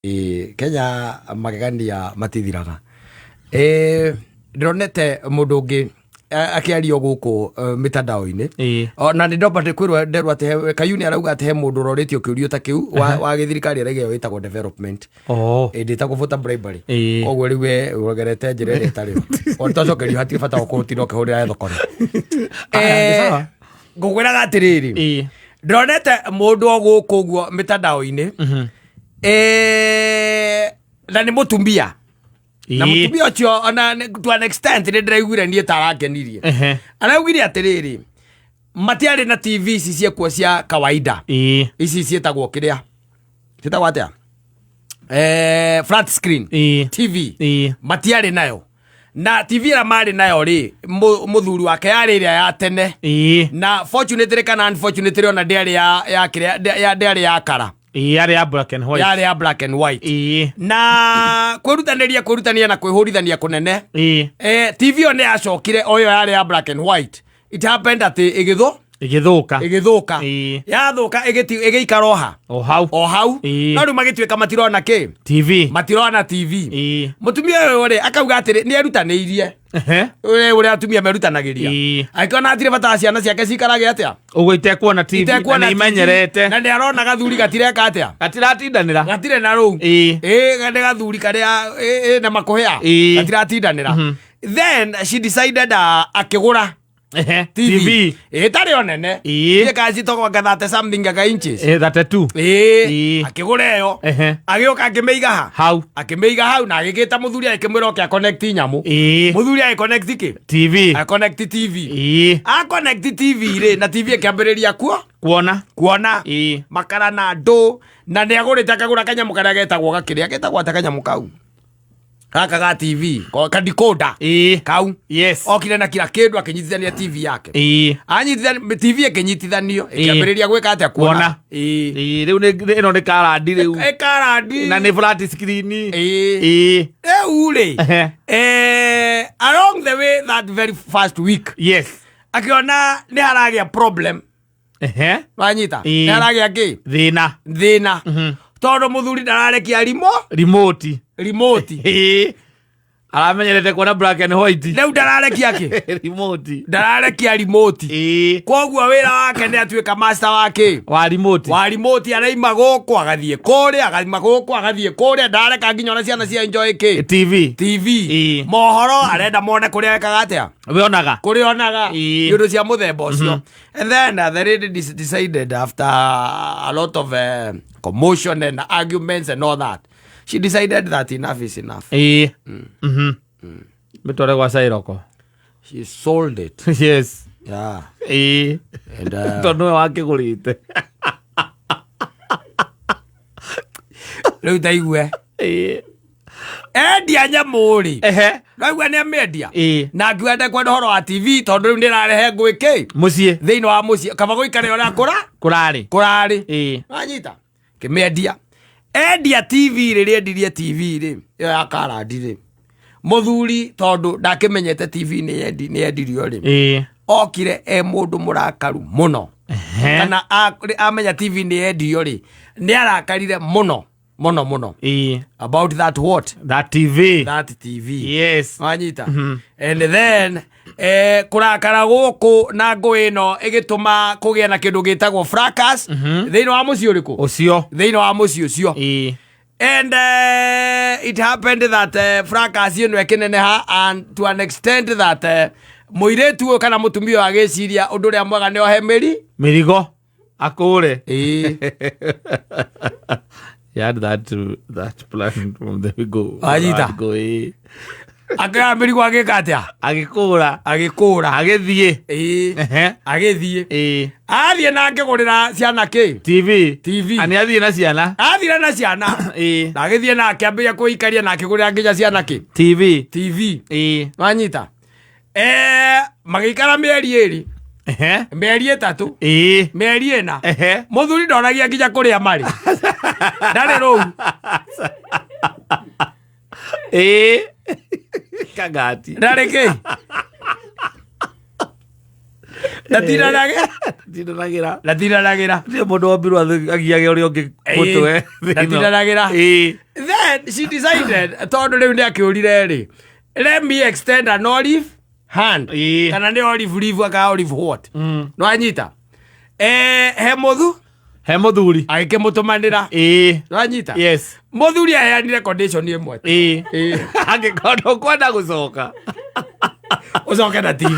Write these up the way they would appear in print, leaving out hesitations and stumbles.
Kenya magegania matithiraga. Ndronete mundu ungi akiario guku mitandao-ini na ndopa kwirwo nderwa ate Kayuni arauga ate mundu roretio kiurio ta kiu wa githirikari arege witagwo development nditagwo voter bribery koguo riwe urogerete njira ire tari ontocokerio hatire bata gukutino kihurira thokore ngugwiraga atiriri ndronete mundu oguku guo mitandao-ini na ni mutumia na mutumia ucio ona to an extent ni ndiraiguire nie tarakenirie araugire atiriri matiari na TV ici ciekuo cia kawaida ici cietagwo kiria cietagwo atia flat screen TV matiari nayo na TV ra mari nayo ri muthuri wake yari ria ya tene na fortunately kana unfortunately ona ndari ya kiria ya ndari ya kara yari ya black and white na kwirutania na kwihurithania kunene TV one yacokire oyo yari ya black and white it happened ati igithuka yathuka igikaroha o hau no ru magitweka matirona TV mutumia oyo ri akauga atiri ni erutaniirie uri atumia merutanagiria aikona atire bata ciana ciake cikarage atia ugo itekuona TV na imenyerete na ni arona gathuri gatireka atia gatiratindanira gatire na ruu gande gathuri karia na makuhia gatiratindanira then she decided akigura TV tari onene kazi toko gathate something ga inches 32 akigura yo agioka akimeiga hau na agigita muthuri akimwira oke connect nyamu muthuri ai connect ki TV a connect TV ri na TV ikiambiriria kuona makara na ndo na ni agurite akagura kanyamu karia getagwo gakiria getagwo atakanyamũ kau kaka ga TV ka decoder kau okire na kila kindu akinyitithania TV yake anyitithania TV akinyitithanio ikiambiriria gwika atia kuona riu ino ni karandi riu na ni flat screen uri along the way that very first week akiona ni haragia problem wanyita ni haragia ki thina todo muthuri ndararekia remote aramenyerete kuona black and white leu ndararekia ki ndararekia remote koguo wira wake ni atuika master wake wa remote araima guku agathie kuria agathie kuria ndareka nginya ona ciana cia enjoy ki TV mohoro arenda mone kuria ekaga atia kurionaga yundu cia muthemba ucio and then the lady decided after a lot of commotion and arguments and all that she decided that enough is enough betore kwa sairoko she sold it and tono wake gurite leo taigwe endia nyamuri raigwa ni amedia na ngwenda kwenda horo wa TV tondu riu ndirarehe ngwiki mucie thiini wa mucie kaba guikare ora kurari anyita kimedia endia TV ri endirie TV ri ya karandi ri muthuri tondu ndakimenyete TV ni endirio ri okire mundu murakaru muno kana amenya TV ni endirio ri ni arakarire muno about that TV wanyita and then kurakara guku na ngui no igituma kugia na kindu gitagwo fracas thiini wa mucio riku thiini wa mucio ucio and it happened that fracas ino ekineneha and to an extent that muiretu kana mutumia agiciria undu ria mwega ni ohe mirigo akure had that plan from the go ajita aka mirigo agikatia agikura agithie athie na ngigurira ciana ki TV ani athie na ciana na agithie na akiambia kuikaria na akigurira nginya ciana ki TV wanyita magikara mieri eri mieri etatu mieri ena muthuri ndonagia nginya kuria mari ndari rou kagati ndari ki Ndatiranagira. Ndio mundu ombirwo agiage uri ungi mutwe. Ndatiranagira. Then she decided tondu riu ndi akiurire ri. Let me extend an olive hand. Kana ni olive leaf aka olive what? No anyita. He muthuri agikimutumanira no anyita. Yes. Muthuri aheanire condition imwe. Angikorwo kwenda gucoka ucoke na TV.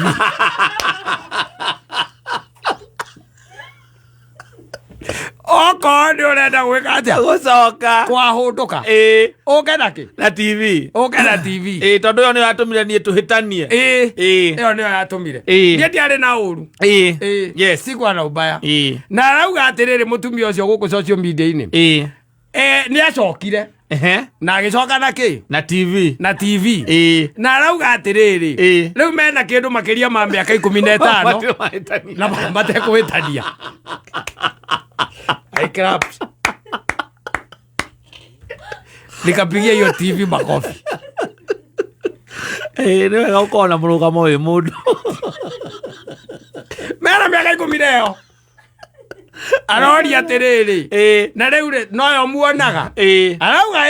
Oko ni urenda gwika atia gucoka kwahunduka uke naki na TV tondu yo ni yatumire nie tuhitanie iyo ni yatumire nie ndiari na uru yes sikwa na ubaya na arauga atiriri mutumia ucio guku social media-ini ni acokire na agicoka naki na TV na arauga atiriri riu mena kindu makiria ma miaka 15 na matekuhitania. I clapped. Nikapigia hiyo TV makofi. Ni wega ukorwo na murugamo wi mundu. Mena miaka 10 leo. Arori atiriri na riu noyo muonaga arauga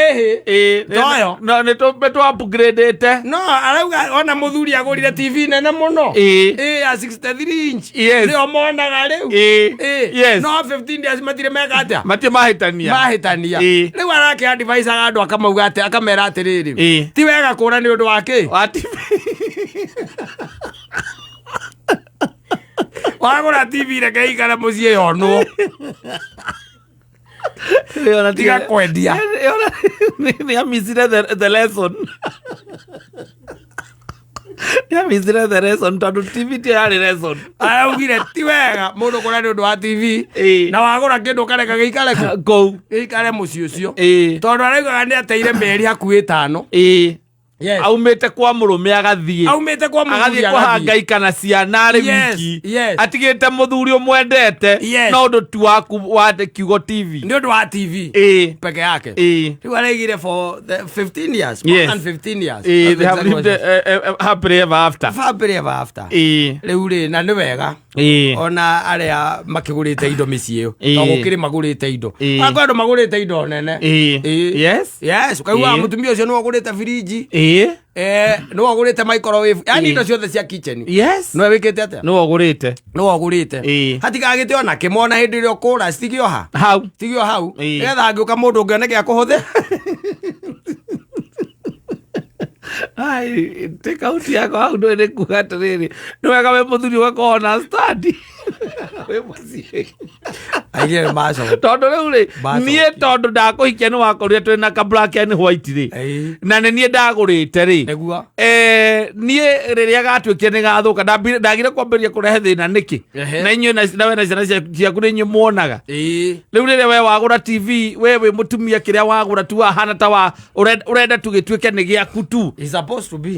noyo no ni to upgrade no arauga ona muthuri agurire TV nene muno ya 63 inch rio monaga riu yes no 15 years matire meka atia mahitania riu arake advise andu akamauga ati akamera atiriri ti wega kura ni undu wake wagura TV reke ikara mucie yonwo tiga kwendia ni amizire the lesson tondu TV ti yari lesson augire ti wega mundu kura ni undu wa TV na wagura kindu kareka giikare kou giikare mucie ucio tondu araugaga ni ateire meri hakuhi 5 Yes. Aumete kwa murume agathie kuhanga kana ciana ari wiki atigite muthuri umwendete no ndu tu waku wate kiugo TV ni undu wa TV peke yake riu araigire for the 15 years more than 15 years they have lived happily ever after riu ri na ni wega ona aria makigurite indo micii no gukiri magurite indo andu magurite indo nene yes kaigua mutumia ucio ni wagurite firiji no wagurite microwave yani indo ciothe cia kitchen no wikite atia no wagurite hatigagite ona kimona hindi rio kura stigio hau etha angiuka mundu ungione gia kuhuthe ai take out yako hau ndo ene kugatiriri no wega we muthuri wako na study we mucie aigire maso tondu riu ri nie tondu ndakuhikia ni wakorire twi na ka black and white ri na nie ndagurite ri negua nie riria gatwikire ni gathuka ndagire kwambiria kurehe thina niki na inyu na we na ciana ciaku ni nyu muonaga riu riria we wagura TV we wi mutumia kiria wagura tu ahana ta wa urenda tugitwike ni giaku tu is supposed to be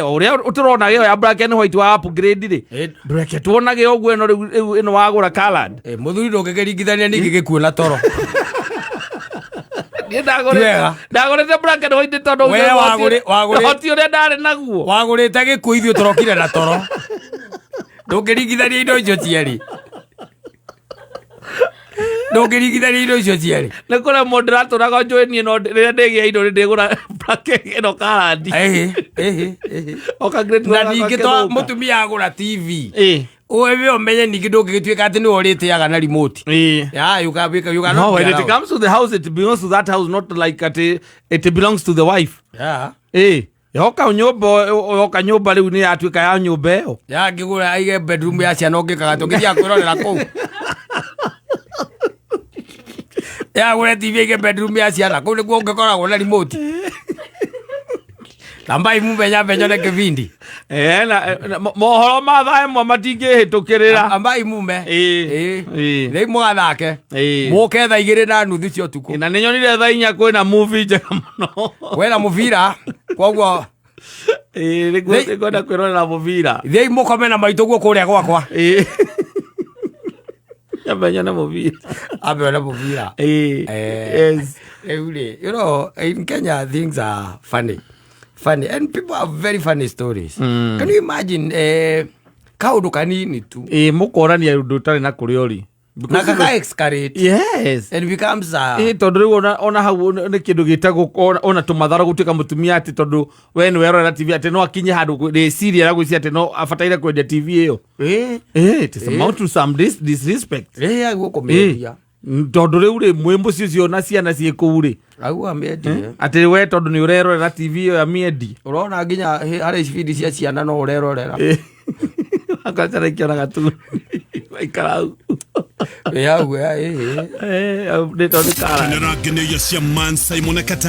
uria uturona gyo ya black and white wa upgrade ri ndureke tuonage ogwo ino wagura colored muthuri ndungigeringithania ningi gikuona toro ndagurite black and white tondu hoti uria ndari naguo wagurite gikuo ithuĩ turokire na toro ndungiringithania indo icio cieri ndungiringithania indo icio cieri nä kå rä må ndä ratå njå nie no rä rä a ndä gä a indo nä ndä gå ra ä no karandi na ningä to må tumia agå ra TV we umenye ningä ndå ngä gä tuä ka atä nä we å rä tä aga na remote no when it comes to the house it belongs to that house not like it belongs to the wife yoka nyumba rä u nä yatuä ka ya nyumba ä yo ngä gå ra aige bedroom ya ciana å ngä kaga tå ngä thia kwä rorera kå u yagure TV aige bedroom ya ciana kå nä guo å ngä koragwo na remote Ambai mumenya ne kivindi mohoro ma thaa imwe matingĩhĩtũkĩrĩra ambai mume rĩu mũgathake mũke thaa 2:30 cia ũtukũ na nĩ nyonire thaa 4 kwĩna movie njega mũno kwĩna mũbira koguo nĩngwenda kwĩrorera mũbira thiĩ mũkome na maitũ guo kũrĩa gwakwa amenya na mũbira amenya mũbira yes you know in Kenya things are funny and people have very funny stories. Can you imagine kaundu kanini tu mukorania undu utari na kuriori na kaka escalate yes and becomes tondu riu ona hau ni kindu gitagwo ona tumathara gutuika mutumia ati tondu we ni werora TV ati no akinye handu reciria ra gwicira ati no afataire kwendia TV iyo it is amount to some disrespect aguo kumedia tondu riu ri mwimbo cio na ciana cie kuu ri aguo amendie ati we tondu ni urerorera TV iyo ya miendi urona nginya hari video cia ciana no urerorera akatara kiona gatu ikarau ya we de tondu kara Nera gene ya man Simon Kata